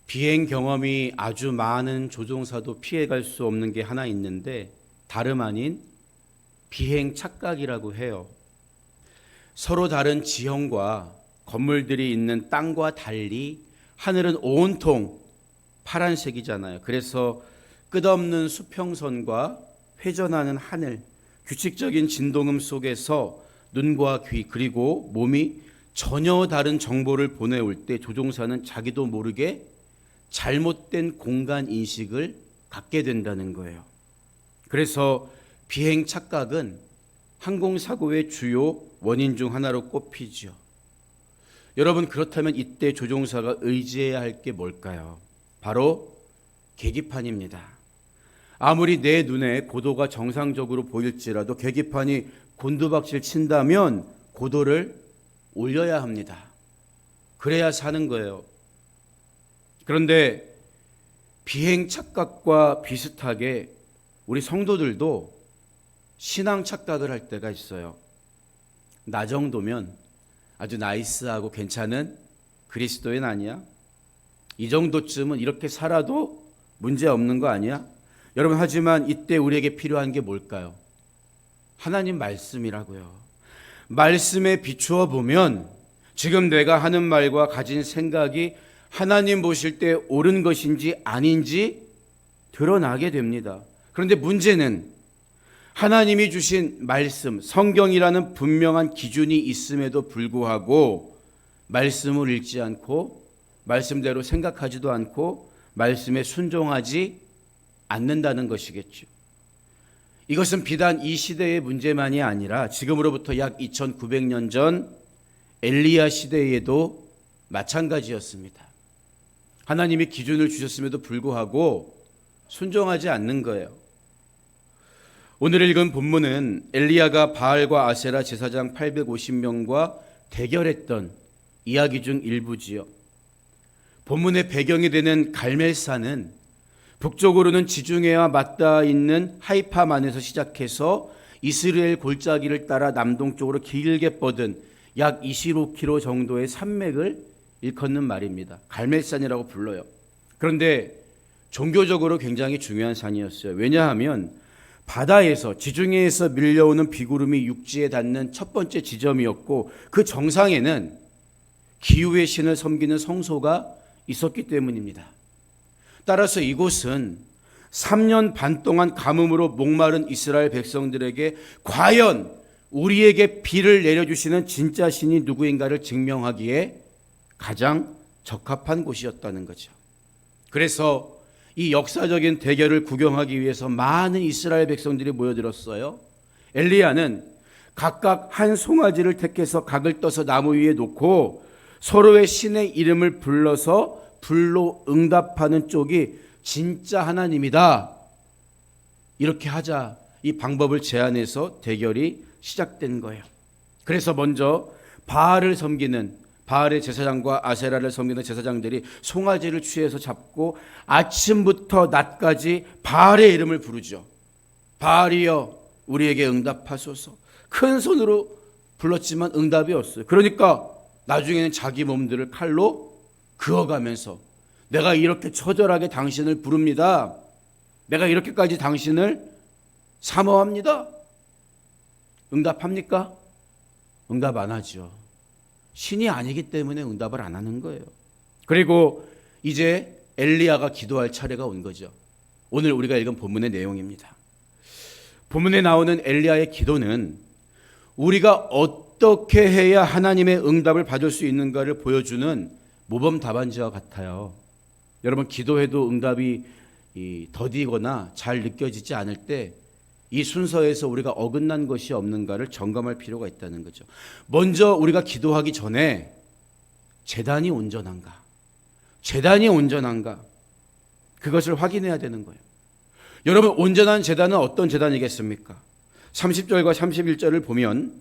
비행 경험이 아주 많은 조종사도 피해갈 수 없는 게 하나 있는데 다름 아닌 비행 착각이라고 해요. 서로 다른 지형과 건물들이 있는 땅과 달리 하늘은 온통 파란색이잖아요. 그래서 끝없는 수평선과 회전하는 하늘, 규칙적인 진동음 속에서 눈과 귀 그리고 몸이 전혀 다른 정보를 보내올 때 조종사는 자기도 모르게 잘못된 공간 인식을 갖게 된다는 거예요. 그래서 비행 착각은 항공사고의 주요 원인 중 하나로 꼽히죠. 여러분, 그렇다면 이때 조종사가 의지해야 할 게 뭘까요? 바로 계기판입니다. 아무리 내 눈에 고도가 정상적으로 보일지라도 계기판이 곤두박질 친다면 고도를 올려야 합니다. 그래야 사는 거예요. 그런데 비행 착각과 비슷하게 우리 성도들도 신앙 착각을 할 때가 있어요. 나 정도면 아주 나이스하고 괜찮은 그리스도인 아니야? 이 정도쯤은 이렇게 살아도 문제 없는 거 아니야? 여러분, 하지만 이때 우리에게 필요한 게 뭘까요? 하나님 말씀이라고요. 말씀에 비추어 보면 지금 내가 하는 말과 가진 생각이 하나님 보실 때 옳은 것인지 아닌지 드러나게 됩니다. 그런데 문제는 하나님이 주신 말씀, 성경이라는 분명한 기준이 있음에도 불구하고 말씀을 읽지 않고 말씀대로 생각하지도 않고 말씀에 순종하지 않는다는 것이겠죠. 이것은 비단 이 시대의 문제만이 아니라 지금으로부터 약 2900년 전 엘리야 시대에도 마찬가지였습니다. 하나님이 기준을 주셨음에도 불구하고 순종하지 않는 거예요. 오늘 읽은 본문은 엘리야가 바알과 아세라 제사장 850명과 대결했던 이야기 중 일부지요. 본문의 배경이 되는 갈멜산은 북쪽으로는 지중해와 맞닿아 있는 하이파만에서 시작해서 이스라엘 골짜기를 따라 남동쪽으로 길게 뻗은 약 25km 정도의 산맥을 일컫는 말입니다. 갈멜산이라고 불러요. 그런데 종교적으로 굉장히 중요한 산이었어요. 왜냐하면 바다에서 지중해에서 밀려오는 비구름이 육지에 닿는 첫 번째 지점이었고 그 정상에는 기후의 신을 섬기는 성소가 있었기 때문입니다. 따라서 이곳은 3년 반 동안 가뭄으로 목마른 이스라엘 백성들에게 과연 우리에게 비를 내려주시는 진짜 신이 누구인가를 증명하기에 가장 적합한 곳이었다는 거죠. 그래서 이 역사적인 대결을 구경하기 위해서 많은 이스라엘 백성들이 모여들었어요. 엘리야는 각각 한 송아지를 택해서 각을 떠서 나무 위에 놓고 서로의 신의 이름을 불러서 불로 응답하는 쪽이 진짜 하나님이다, 이렇게 하자, 이 방법을 제안해서 대결이 시작된 거예요. 그래서 먼저 바알을 섬기는 바알의 제사장과 아세라를 섬기는 제사장들이 송아지를 취해서 잡고 아침부터 낮까지 바알의 이름을 부르죠. 바알이여 우리에게 응답하소서. 큰 손으로 불렀지만 응답이 없어요. 그러니까 나중에는 자기 몸들을 칼로 그어가면서 내가 이렇게 처절하게 당신을 부릅니다. 내가 이렇게까지 당신을 사모합니다. 응답합니까? 응답 안 하죠. 신이 아니기 때문에 응답을 안 하는 거예요. 그리고 이제 엘리야가 기도할 차례가 온 거죠. 오늘 우리가 읽은 본문의 내용입니다. 본문에 나오는 엘리야의 기도는 우리가 어떻게 해야 하나님의 응답을 받을 수 있는가를 보여주는 모범 답안지와 같아요. 여러분, 기도해도 응답이 더디거나 잘 느껴지지 않을 때 이 순서에서 우리가 어긋난 것이 없는가를 점검할 필요가 있다는 거죠. 먼저 우리가 기도하기 전에 제단이 온전한가? 제단이 온전한가? 그것을 확인해야 되는 거예요. 여러분, 온전한 제단은 어떤 제단이겠습니까? 30절과 31절을 보면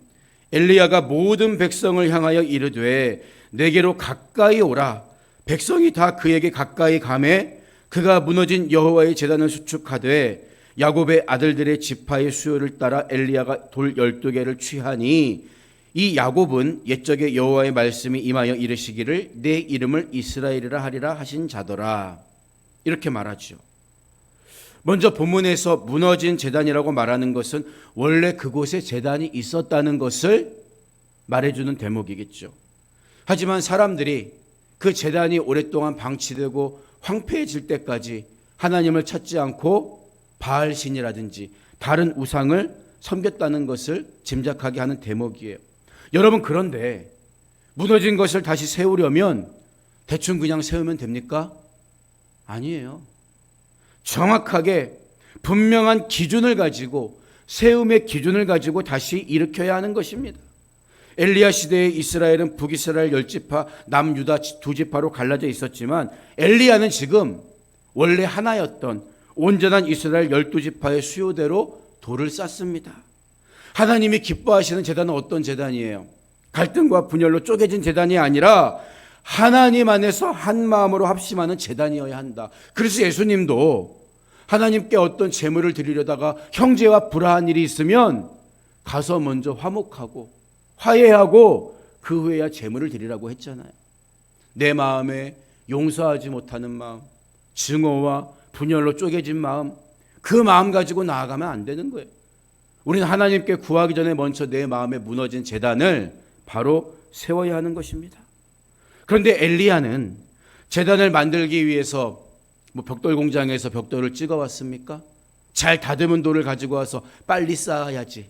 엘리야가 모든 백성을 향하여 이르되 내게로 가까이 오라. 백성이 다 그에게 가까이 가매 그가 무너진 여호와의 제단을 수축하되 야곱의 아들들의 지파의 수요를 따라 엘리야가 돌 12개를 취하니 이 야곱은 옛적에 여호와의 말씀이 임하여 이르시기를 내 이름을 이스라엘이라 하리라 하신 자더라. 이렇게 말하죠. 먼저 본문에서 무너진 제단이라고 말하는 것은 원래 그곳에 제단이 있었다는 것을 말해주는 대목이겠죠. 하지만 사람들이 그 제단이 오랫동안 방치되고 황폐해질 때까지 하나님을 찾지 않고 바알신이라든지 다른 우상을 섬겼다는 것을 짐작하게 하는 대목이에요. 여러분, 그런데 무너진 것을 다시 세우려면 대충 그냥 세우면 됩니까? 아니에요. 정확하게 분명한 기준을 가지고, 세움의 기준을 가지고 다시 일으켜야 하는 것입니다. 엘리야 시대의 이스라엘은 북이스라엘 10지파, 남유다 2지파로 갈라져 있었지만 엘리야는 지금 원래 하나였던 온전한 이스라엘 12지파의 수요대로 돌을 쌓습니다. 하나님이 기뻐하시는 제단은 어떤 제단이에요? 갈등과 분열로 쪼개진 제단이 아니라 하나님 안에서 한 마음으로 합심하는 제단이어야 한다. 그래서 예수님도 하나님께 어떤 제물을 드리려다가 형제와 불화한 일이 있으면 가서 먼저 화목하고 화해하고 그 후에야 제물을 드리라고 했잖아요. 내 마음에 용서하지 못하는 마음, 증오와 분열로 쪼개진 마음, 그 마음 가지고 나아가면 안 되는 거예요. 우리는 하나님께 구하기 전에 먼저 내 마음에 무너진 제단을 바로 세워야 하는 것입니다. 그런데 엘리야는 제단을 만들기 위해서 벽돌 공장에서 벽돌을 찍어 왔습니까? 잘 다듬은 돌을 가지고 와서 빨리 쌓아야지,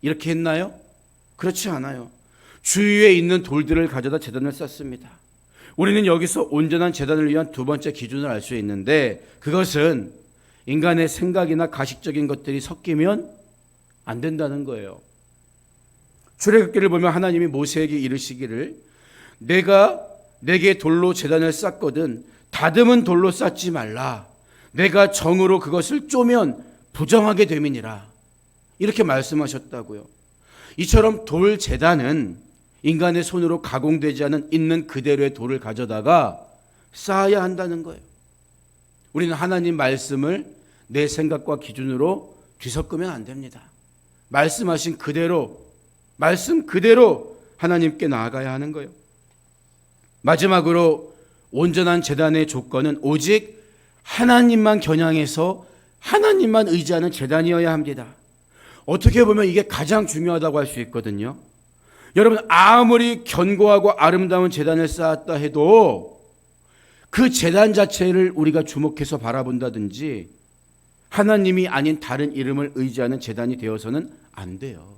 이렇게 했나요? 그렇지 않아요. 주위에 있는 돌들을 가져다 제단을 쌓습니다. 우리는 여기서 온전한 제단을 위한 두 번째 기준을 알 수 있는데, 그것은 인간의 생각이나 가식적인 것들이 섞이면 안 된다는 거예요. 출애굽기를 보면 하나님이 모세에게 이르시기를 내가 내게 돌로 제단을 쌓거든 다듬은 돌로 쌓지 말라. 내가 정으로 그것을 쪼면 부정하게 됨이니라. 이렇게 말씀하셨다고요. 이처럼 돌 제단은 인간의 손으로 가공되지 않은 있는 그대로의 돌을 가져다가 쌓아야 한다는 거예요. 우리는 하나님 말씀을 내 생각과 기준으로 뒤섞으면 안 됩니다. 말씀하신 그대로, 말씀 그대로 하나님께 나아가야 하는 거예요. 마지막으로 온전한 제단의 조건은 오직 하나님만 겨냥해서 하나님만 의지하는 제단이어야 합니다. 어떻게 보면 이게 가장 중요하다고 할 수 있거든요. 여러분, 아무리 견고하고 아름다운 제단을 쌓았다 해도 그 제단 자체를 우리가 주목해서 바라본다든지 하나님이 아닌 다른 이름을 의지하는 제단이 되어서는 안 돼요.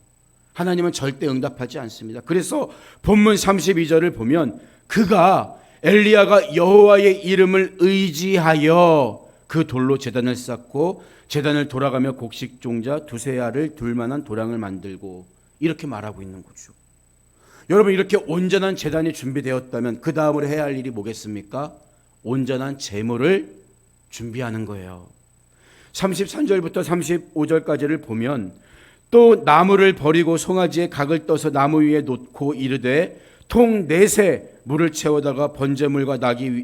하나님은 절대 응답하지 않습니다. 그래서 본문 32절을 보면 그가 엘리야가 여호와의 이름을 의지하여 그 돌로 제단을 쌓고 제단을 돌아가며 곡식 종자 두세 알을 둘 만한 도량을 만들고, 이렇게 말하고 있는 거죠. 여러분, 이렇게 온전한 제단이 준비되었다면 그 다음으로 해야 할 일이 뭐겠습니까? 온전한 제물을 준비하는 거예요. 33절부터 35절까지를 보면 또 나무를 버리고 송아지에 각을 떠서 나무 위에 놓고 이르되 통 넷에 물을 채워다가 번제물과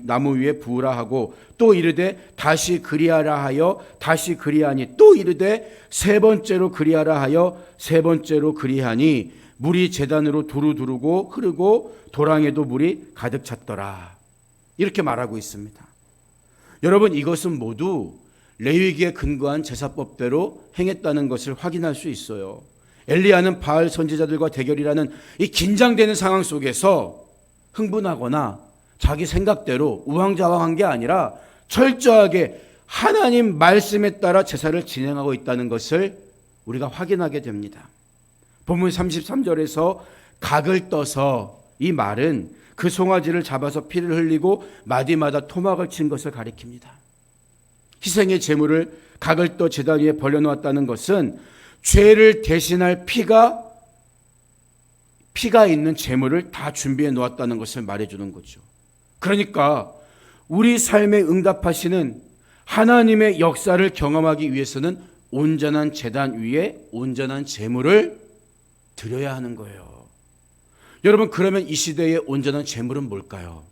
나무 위에 부으라 하고, 또 이르되 다시 그리하라 하여 다시 그리하니, 또 이르되 세 번째로 그리하라 하여 세 번째로 그리하니 물이 제단으로 두루두르고 흐르고 도랑에도 물이 가득 찼더라. 이렇게 말하고 있습니다. 여러분, 이것은 모두 레위기에 근거한 제사법대로 행했다는 것을 확인할 수 있어요. 엘리야는 바알 선지자들과 대결이라는 이 긴장되는 상황 속에서 흥분하거나 자기 생각대로 우왕좌왕한 게 아니라 철저하게 하나님 말씀에 따라 제사를 진행하고 있다는 것을 우리가 확인하게 됩니다. 본문 33절에서 각을 떠서, 이 말은 그 송아지를 잡아서 피를 흘리고 마디마다 토막을 친 것을 가리킵니다. 희생의 제물을 각을 떠 제단 위에 벌려놓았다는 것은 죄를 대신할 피가 있는 제물을 다 준비해 놓았다는 것을 말해주는 거죠. 그러니까 우리 삶에 응답하시는 하나님의 역사를 경험하기 위해서는 온전한 제단 위에 온전한 제물을 드려야 하는 거예요. 여러분, 그러면 이 시대의 온전한 제물은 뭘까요?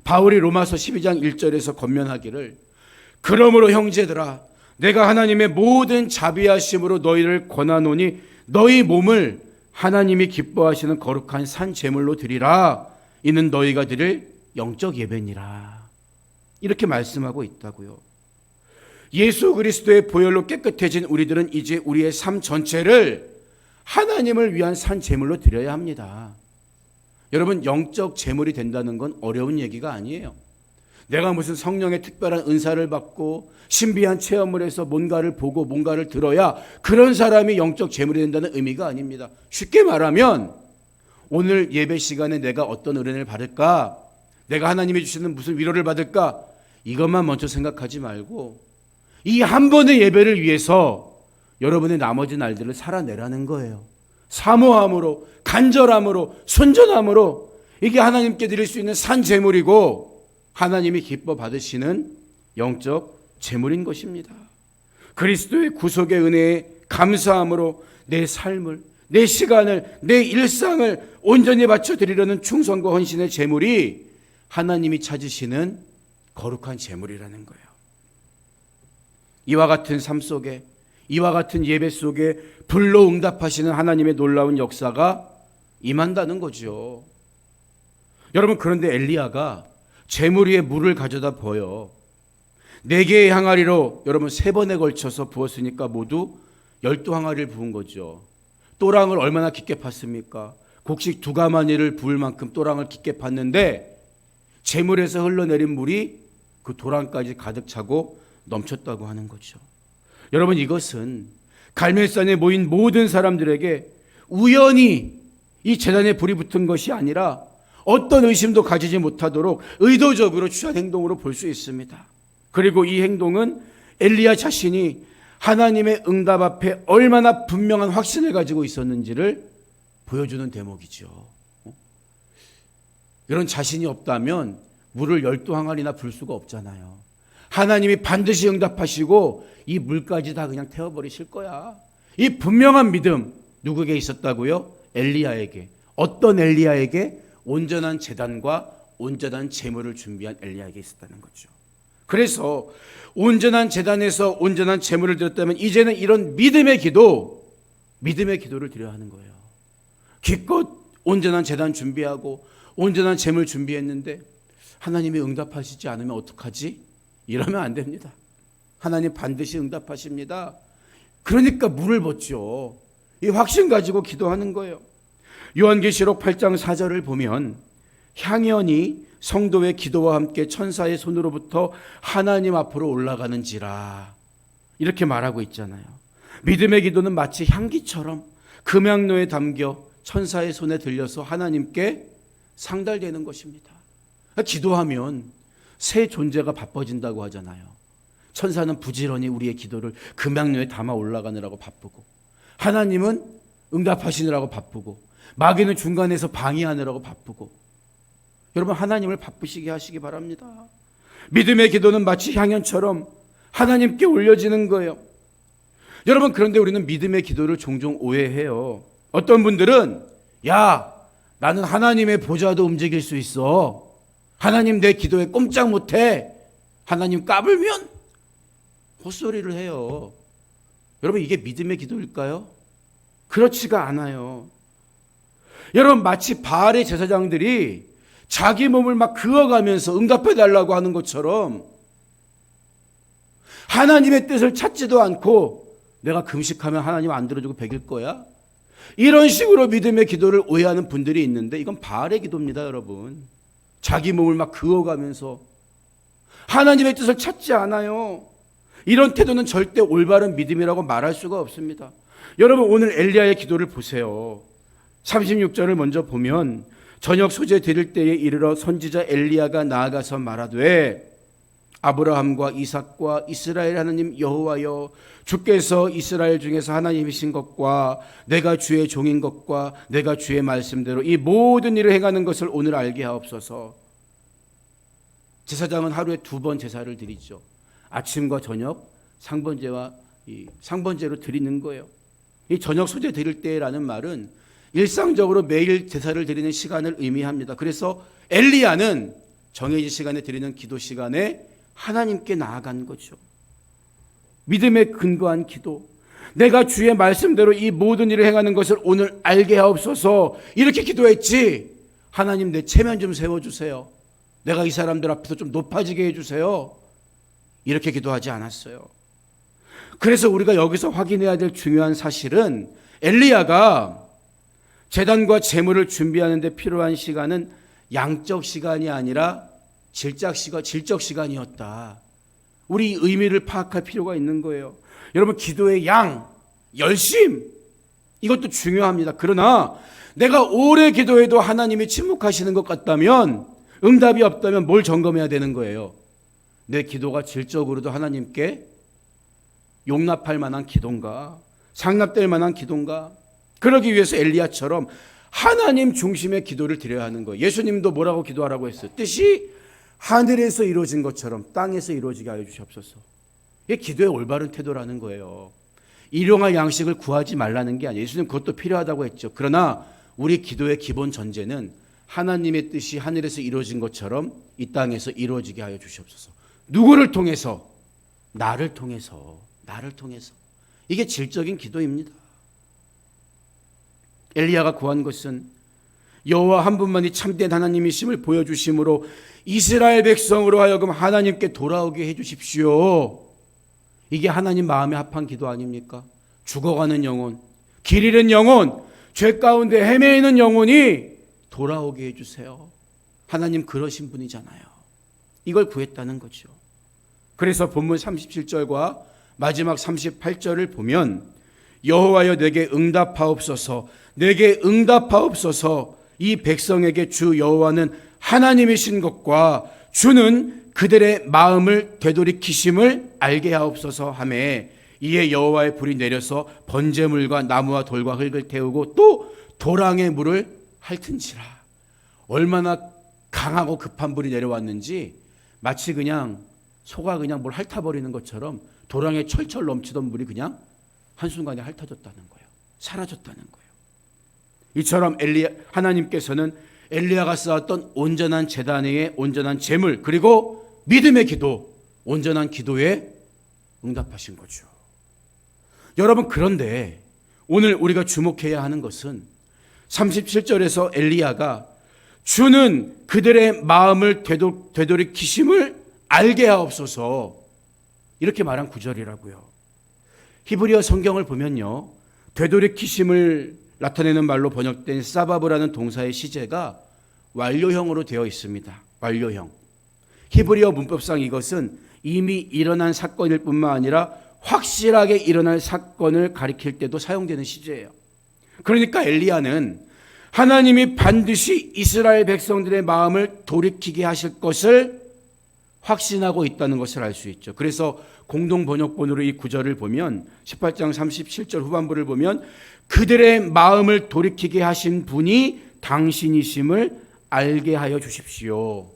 바울이 로마서 12장 1절에서 권면하기를, 그러므로 형제들아 내가 하나님의 모든 자비하심으로 너희를 권하노니 너희 몸을 하나님이 기뻐하시는 거룩한 산 제물로 드리라. 이는 너희가 드릴 영적 예배니라. 이렇게 말씀하고 있다고요. 예수 그리스도의 보혈로 깨끗해진 우리들은 이제 우리의 삶 전체를 하나님을 위한 산 제물로 드려야 합니다. 여러분, 영적 제물이 된다는 건 어려운 얘기가 아니에요. 내가 무슨 성령의 특별한 은사를 받고 신비한 체험을 해서 뭔가를 보고 뭔가를 들어야 그런 사람이 영적 제물이 된다는 의미가 아닙니다. 쉽게 말하면 오늘 예배 시간에 내가 어떤 은혜를 받을까, 내가 하나님이 주시는 무슨 위로를 받을까, 이것만 먼저 생각하지 말고 이 한 번의 예배를 위해서 여러분의 나머지 날들을 살아내라는 거예요. 사모함으로, 간절함으로, 순전함으로. 이게 하나님께 드릴 수 있는 산 제물이고 하나님이 기뻐 받으시는 영적 제물인 것입니다. 그리스도의 구속의 은혜에 감사함으로 내 삶을, 내 시간을, 내 일상을 온전히 바쳐 드리려는 충성과 헌신의 제물이 하나님이 찾으시는 거룩한 제물이라는 거예요. 이와 같은 삶 속에, 이와 같은 예배 속에 불로 응답하시는 하나님의 놀라운 역사가 임한다는 거죠. 여러분, 그런데 엘리야가 제물 위에 물을 가져다 부어요. 4개의 항아리로 여러분 3번에 걸쳐서 부었으니까 모두 12항아리를 부은 거죠. 또랑을 얼마나 깊게 팠습니까? 곡식 2가마니를 부을 만큼 또랑을 깊게 팠는데 제물에서 흘러내린 물이 그 도랑까지 가득 차고 넘쳤다고 하는 거죠. 여러분, 이것은 갈멜산에 모인 모든 사람들에게 우연히 이 제단에 불이 붙은 것이 아니라 어떤 의심도 가지지 못하도록 의도적으로 취한 행동으로 볼 수 있습니다. 그리고 이 행동은 엘리야 자신이 하나님의 응답 앞에 얼마나 분명한 확신을 가지고 있었는지를 보여주는 대목이죠. 이런 자신이 없다면 물을 12항아리나 불 수가 없잖아요. 하나님이 반드시 응답하시고 이 물까지 다 그냥 태워버리실 거야. 이 분명한 믿음 누구에게 있었다고요? 엘리야에게. 어떤 엘리야에게? 온전한 제단과 온전한 제물을 준비한 엘리야에게 있었다는 거죠. 그래서 온전한 제단에서 온전한 제물을 드렸다면 이제는 이런 믿음의 기도를 드려야 하는 거예요. 기껏 온전한 제단 준비하고 온전한 제물 준비했는데 하나님이 응답하시지 않으면 어떡하지? 이러면 안 됩니다. 하나님 반드시 응답하십니다. 그러니까 물을 붓죠. 이 확신 가지고 기도하는 거예요. 요한계시록 8장 4절을 보면 향연이 성도의 기도와 함께 천사의 손으로부터 하나님 앞으로 올라가는지라 이렇게 말하고 있잖아요. 믿음의 기도는 마치 향기처럼 금향로에 담겨 천사의 손에 들려서 하나님께 상달되는 것입니다. 기도하면 새 존재가 바빠진다고 하잖아요. 천사는 부지런히 우리의 기도를 금향로에 담아 올라가느라고 바쁘고 하나님은 응답하시느라고 바쁘고 마귀는 중간에서 방해하느라고 바쁘고 여러분 하나님을 바쁘시게 하시기 바랍니다. 믿음의 기도는 마치 향연처럼 하나님께 올려지는 거예요. 여러분 그런데 우리는 믿음의 기도를 종종 오해해요. 어떤 분들은 야 나는 하나님의 보좌도 움직일 수 있어. 하나님 내 기도에 꼼짝 못해. 하나님 까불면 헛소리를 해요. 여러분 이게 믿음의 기도일까요? 그렇지가 않아요. 여러분 마치 바알의 제사장들이 자기 몸을 막 그어가면서 응답해달라고 하는 것처럼 하나님의 뜻을 찾지도 않고 내가 금식하면 하나님 안 들어주고 베길 거야? 이런 식으로 믿음의 기도를 오해하는 분들이 있는데 이건 바알의 기도입니다. 여러분 자기 몸을 막 그어가면서 하나님의 뜻을 찾지 않아요. 이런 태도는 절대 올바른 믿음이라고 말할 수가 없습니다. 여러분 오늘 엘리야의 기도를 보세요. 36절을 먼저 보면 저녁 소재 드릴 때에 이르러 선지자 엘리야가 나아가서 말하되 아브라함과 이삭과 이스라엘 하나님 여호와여 주께서 이스라엘 중에서 하나님이신 것과 내가 주의 종인 것과 내가 주의 말씀대로 이 모든 일을 행하는 것을 오늘 알게 하옵소서. 제사장은 하루에 2번 제사를 드리죠. 아침과 저녁 상번제와 이 상번제로 드리는 거예요. 이 저녁 소재 드릴 때라는 말은 일상적으로 매일 제사를 드리는 시간을 의미합니다. 그래서 엘리야는 정해진 시간에 드리는 기도 시간에 하나님께 나아간 거죠. 믿음에 근거한 기도. 내가 주의 말씀대로 이 모든 일을 행하는 것을 오늘 알게 하옵소서. 이렇게 기도했지. 하나님 내 체면 좀 세워주세요. 내가 이 사람들 앞에서 좀 높아지게 해주세요. 이렇게 기도하지 않았어요. 그래서 우리가 여기서 확인해야 될 중요한 사실은 엘리야가 제단과 제물을 준비하는 데 필요한 시간은 양적 시간이 아니라 질적 시간이었다. 우리 의미를 파악할 필요가 있는 거예요. 여러분, 기도의 양, 열심, 이것도 중요합니다. 그러나 내가 오래 기도해도 하나님이 침묵하시는 것 같다면, 응답이 없다면 뭘 점검해야 되는 거예요? 내 기도가 질적으로도 하나님께 용납할 만한 기도인가? 상납될 만한 기도인가? 그러기 위해서 엘리야처럼 하나님 중심의 기도를 드려야 하는 거예요. 예수님도 뭐라고 기도하라고 했어요? 뜻이 하늘에서 이루어진 것처럼 땅에서 이루어지게 하여 주시옵소서. 이게 기도의 올바른 태도라는 거예요. 일용할 양식을 구하지 말라는 게 아니에요. 예수님 그것도 필요하다고 했죠. 그러나 우리 기도의 기본 전제는 하나님의 뜻이 하늘에서 이루어진 것처럼 이 땅에서 이루어지게 하여 주시옵소서. 누구를 통해서? 나를 통해서. 이게 질적인 기도입니다. 엘리야가 구한 것은 여호와 한 분만이 참된 하나님이심을 보여주심으로 이스라엘 백성으로 하여금 하나님께 돌아오게 해주십시오. 이게 하나님 마음에 합한 기도 아닙니까? 죽어가는 영혼, 길 잃은 영혼, 죄 가운데 헤매이는 영혼이 돌아오게 해주세요. 하나님 그러신 분이잖아요. 이걸 구했다는 거죠. 그래서 본문 37절과 마지막 38절을 보면 여호와여 내게 응답하옵소서, 내게 응답하옵소서. 이 백성에게 주 여호와는 하나님이신 것과 주는 그들의 마음을 되돌이키심을 알게 하옵소서 하매 이에 여호와의 불이 내려서 번제물과 나무와 돌과 흙을 태우고 또 도랑의 물을 핥은지라. 얼마나 강하고 급한 불이 내려왔는지 마치 그냥 소가 그냥 뭘 핥아버리는 것처럼 도랑에 철철 넘치던 물이 그냥 한순간에 핥아졌다는 거예요. 사라졌다는 거예요. 이처럼 하나님께서는 엘리야가 쌓았던 온전한 제단 위에 온전한 제물 그리고 믿음의 기도, 온전한 기도에 응답하신 거죠. 여러분, 그런데 오늘 우리가 주목해야 하는 것은 37절에서 엘리야가 주는 그들의 마음을 되돌이키심을 알게 하옵소서 이렇게 말한 구절이라고요. 히브리어 성경을 보면요, 되돌이키심을 나타내는 말로 번역된 사바브라는 동사의 시제가 완료형으로 되어 있습니다. 완료형. 히브리어 문법상 이것은 이미 일어난 사건일 뿐만 아니라 확실하게 일어날 사건을 가리킬 때도 사용되는 시제예요. 그러니까 엘리야는 하나님이 반드시 이스라엘 백성들의 마음을 돌이키게 하실 것을 확신하고 있다는 것을 알 수 있죠. 그래서 공동 번역본으로 이 구절을 보면 18장 37절 후반부를 보면 그들의 마음을 돌이키게 하신 분이 당신이심을 알게 하여 주십시오.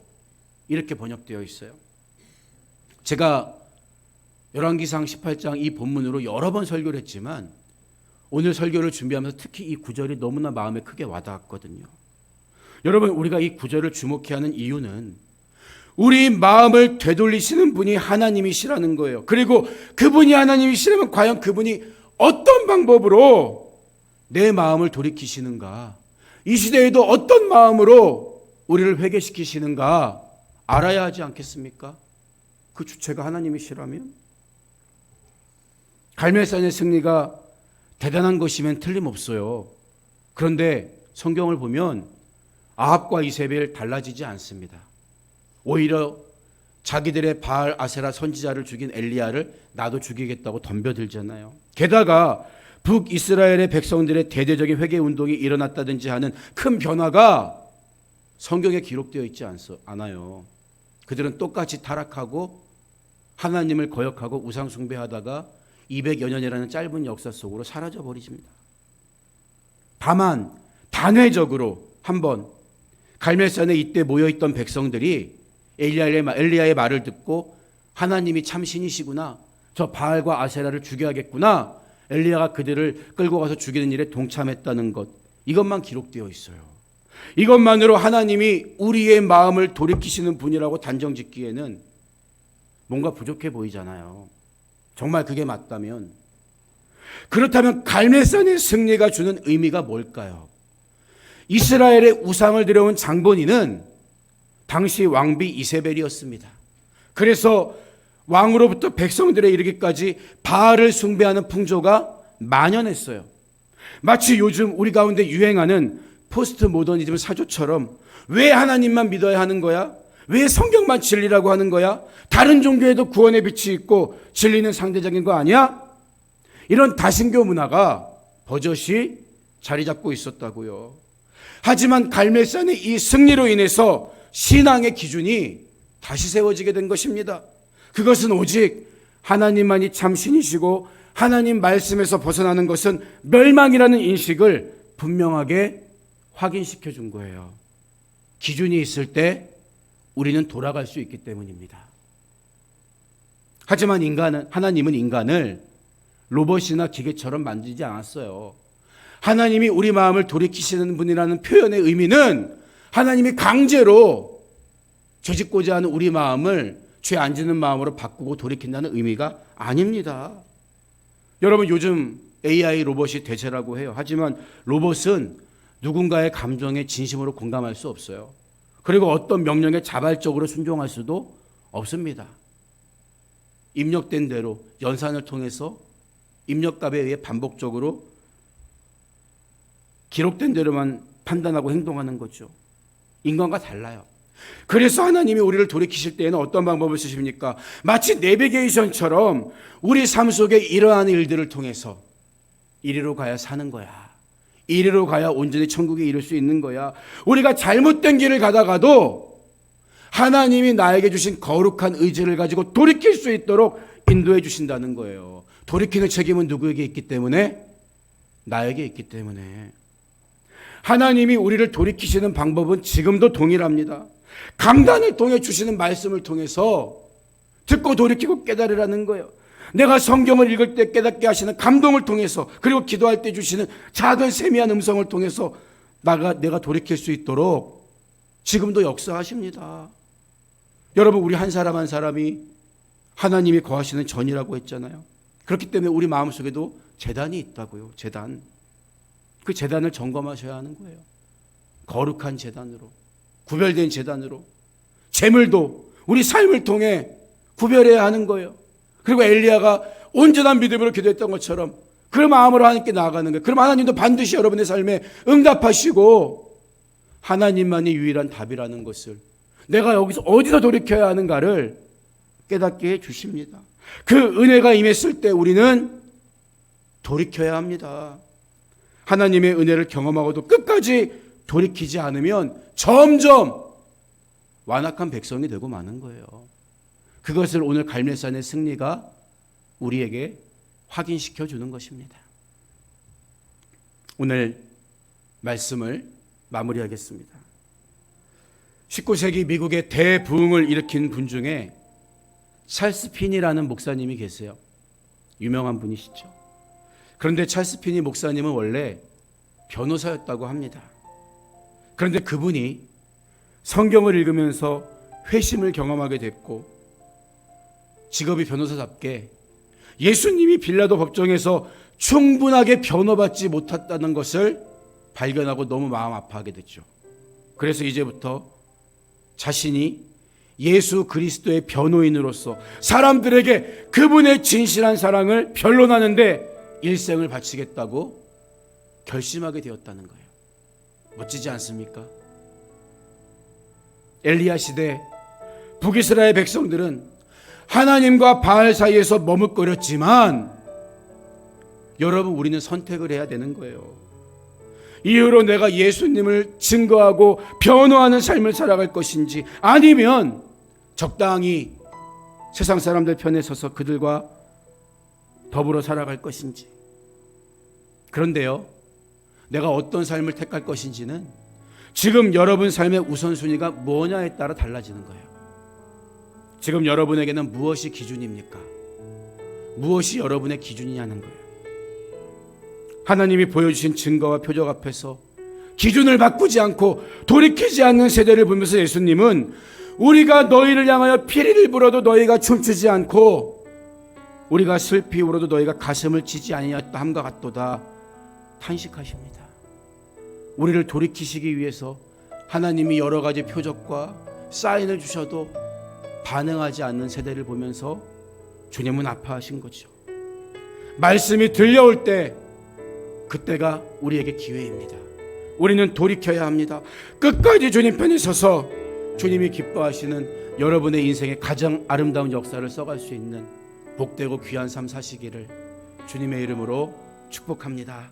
이렇게 번역되어 있어요. 제가 열왕기상 18장 이 본문으로 여러 번 설교를 했지만 오늘 설교를 준비하면서 특히 이 구절이 너무나 마음에 크게 와닿았거든요. 여러분, 우리가 이 구절을 주목해야 하는 이유는 우리 마음을 되돌리시는 분이 하나님이시라는 거예요. 그리고 그분이 하나님이시라면 과연 그분이 어떤 방법으로 내 마음을 돌이키시는가, 이 시대에도 어떤 마음으로 우리를 회개시키시는가 알아야 하지 않겠습니까? 그 주체가 하나님이시라면. 갈멜산의 승리가 대단한 것이면 틀림없어요. 그런데 성경을 보면 아합과 이세벨 달라지지 않습니다. 오히려 자기들의 바알 아세라 선지자를 죽인 엘리야를 나도 죽이겠다고 덤벼들잖아요. 게다가 북이스라엘의 백성들의 대대적인 회개 운동이 일어났다든지 하는 큰 변화가 성경에 기록되어 있지 않아요. 그들은 똑같이 타락하고 하나님을 거역하고 우상 숭배하다가 200여 년이라는 짧은 역사 속으로 사라져 버리십니다. 다만 단회적으로 한번 갈멜산에 이때 모여있던 백성들이 엘리야의 말을 듣고 하나님이 참 신이시구나, 저 바알과 아세라를 죽여야겠구나 엘리야가 그들을 끌고 가서 죽이는 일에 동참했다는 것, 이것만 기록되어 있어요. 이것만으로 하나님이 우리의 마음을 돌이키시는 분이라고 단정짓기에는 뭔가 부족해 보이잖아요. 정말 그게 맞다면, 그렇다면 갈멜산의 승리가 주는 의미가 뭘까요? 이스라엘의 우상을 들여온 장본인은 당시 왕비 이세벨이었습니다. 그래서 왕으로부터 백성들에 이르기까지 바알을 숭배하는 풍조가 만연했어요. 마치 요즘 우리 가운데 유행하는 포스트 모더니즘 사조처럼 왜 하나님만 믿어야 하는 거야? 왜 성경만 진리라고 하는 거야? 다른 종교에도 구원의 빛이 있고 진리는 상대적인 거 아니야? 이런 다신교 문화가 버젓이 자리 잡고 있었다고요. 하지만 갈멜산의 이 승리로 인해서 신앙의 기준이 다시 세워지게 된 것입니다. 그것은 오직 하나님만이 참 신이시고 하나님 말씀에서 벗어나는 것은 멸망이라는 인식을 분명하게 확인시켜 준 거예요. 기준이 있을 때 우리는 돌아갈 수 있기 때문입니다. 하지만 하나님은 인간을 로봇이나 기계처럼 만들지 않았어요. 하나님이 우리 마음을 돌이키시는 분이라는 표현의 의미는 하나님이 강제로 죄짓고자 하는 우리 마음을 죄 안 짓는 마음으로 바꾸고 돌이킨다는 의미가 아닙니다. 여러분, 요즘 AI 로봇이 대세라고 해요. 하지만 로봇은 누군가의 감정에 진심으로 공감할 수 없어요. 그리고 어떤 명령에 자발적으로 순종할 수도 없습니다. 입력된 대로 연산을 통해서 입력값에 의해 반복적으로 기록된 대로만 판단하고 행동하는 거죠. 인간과 달라요. 그래서 하나님이 우리를 돌이키실 때에는 어떤 방법을 쓰십니까? 마치 내비게이션처럼 우리 삶 속에 이러한 일들을 통해서 이리로 가야 사는 거야. 이리로 가야 온전히 천국에 이를 수 있는 거야. 우리가 잘못된 길을 가다가도 하나님이 나에게 주신 거룩한 의지를 가지고 돌이킬 수 있도록 인도해 주신다는 거예요. 돌이키는 책임은 누구에게 있기 때문에? 나에게 있기 때문에. 하나님이 우리를 돌이키시는 방법은 지금도 동일합니다. 강단을 통해 주시는 말씀을 통해서 듣고 돌이키고 깨달으라는 거예요. 내가 성경을 읽을 때 깨닫게 하시는 감동을 통해서, 그리고 기도할 때 주시는 작은 세미한 음성을 통해서 내가 돌이킬 수 있도록 지금도 역사하십니다. 여러분, 우리 한 사람 한 사람이 하나님이 거하시는 전이라고 했잖아요. 그렇기 때문에 우리 마음속에도 제단이 있다고요. 제단. 그 제단을 점검하셔야 하는 거예요. 거룩한 제단으로, 구별된 제단으로. 재물도 우리 삶을 통해 구별해야 하는 거예요. 그리고 엘리야가 온전한 믿음으로 기도했던 것처럼 그 마음으로 하나님께 나아가는 거예요. 그럼 하나님도 반드시 여러분의 삶에 응답하시고 하나님만이 유일한 답이라는 것을, 내가 여기서 어디서 돌이켜야 하는가를 깨닫게 해 주십니다. 그 은혜가 임했을 때 우리는 돌이켜야 합니다. 하나님의 은혜를 경험하고도 끝까지 돌이키지 않으면 점점 완악한 백성이 되고 마는 거예요. 그것을 오늘 갈멜산의 승리가 우리에게 확인시켜 주는 것입니다. 오늘 말씀을 마무리하겠습니다. 19세기 미국의 대부흥을 일으킨 분 중에 찰스 피니라는 목사님이 계세요. 유명한 분이시죠. 그런데 찰스 피니 목사님은 원래 변호사였다고 합니다. 그런데 그분이 성경을 읽으면서 회심을 경험하게 됐고, 직업이 변호사답게 예수님이 빌라도 법정에서 충분하게 변호받지 못했다는 것을 발견하고 너무 마음 아파하게 됐죠. 그래서 이제부터 자신이 예수 그리스도의 변호인으로서 사람들에게 그분의 진실한 사랑을 변론하는데 일생을 바치겠다고 결심하게 되었다는 거예요. 멋지지 않습니까? 엘리야 시대 북이스라엘 백성들은 하나님과 바알 사이에서 머뭇거렸지만, 여러분, 우리는 선택을 해야 되는 거예요. 이후로 내가 예수님을 증거하고 변호하는 삶을 살아갈 것인지, 아니면 적당히 세상 사람들 편에 서서 그들과 더불어 살아갈 것인지. 그런데요, 내가 어떤 삶을 택할 것인지는 지금 여러분 삶의 우선순위가 뭐냐에 따라 달라지는 거예요. 지금 여러분에게는 무엇이 기준입니까? 무엇이 여러분의 기준이냐는 거예요. 하나님이 보여주신 증거와 표적 앞에서 기준을 바꾸지 않고 돌이키지 않는 세대를 보면서 예수님은 우리가 너희를 향하여 피리를 불어도 너희가 춤추지 않고 우리가 슬피 울어도 너희가 가슴을 치지 아니하였다 함과 같도다 탄식하십니다. 우리를 돌이키시기 위해서 하나님이 여러 가지 표적과 사인을 주셔도 반응하지 않는 세대를 보면서 주님은 아파하신 거죠. 말씀이 들려올 때 그때가 우리에게 기회입니다. 우리는 돌이켜야 합니다. 끝까지 주님 편에 서서 주님이 기뻐하시는 여러분의 인생의 가장 아름다운 역사를 써갈 수 있는 복되고 귀한 삶 사시기를 주님의 이름으로 축복합니다.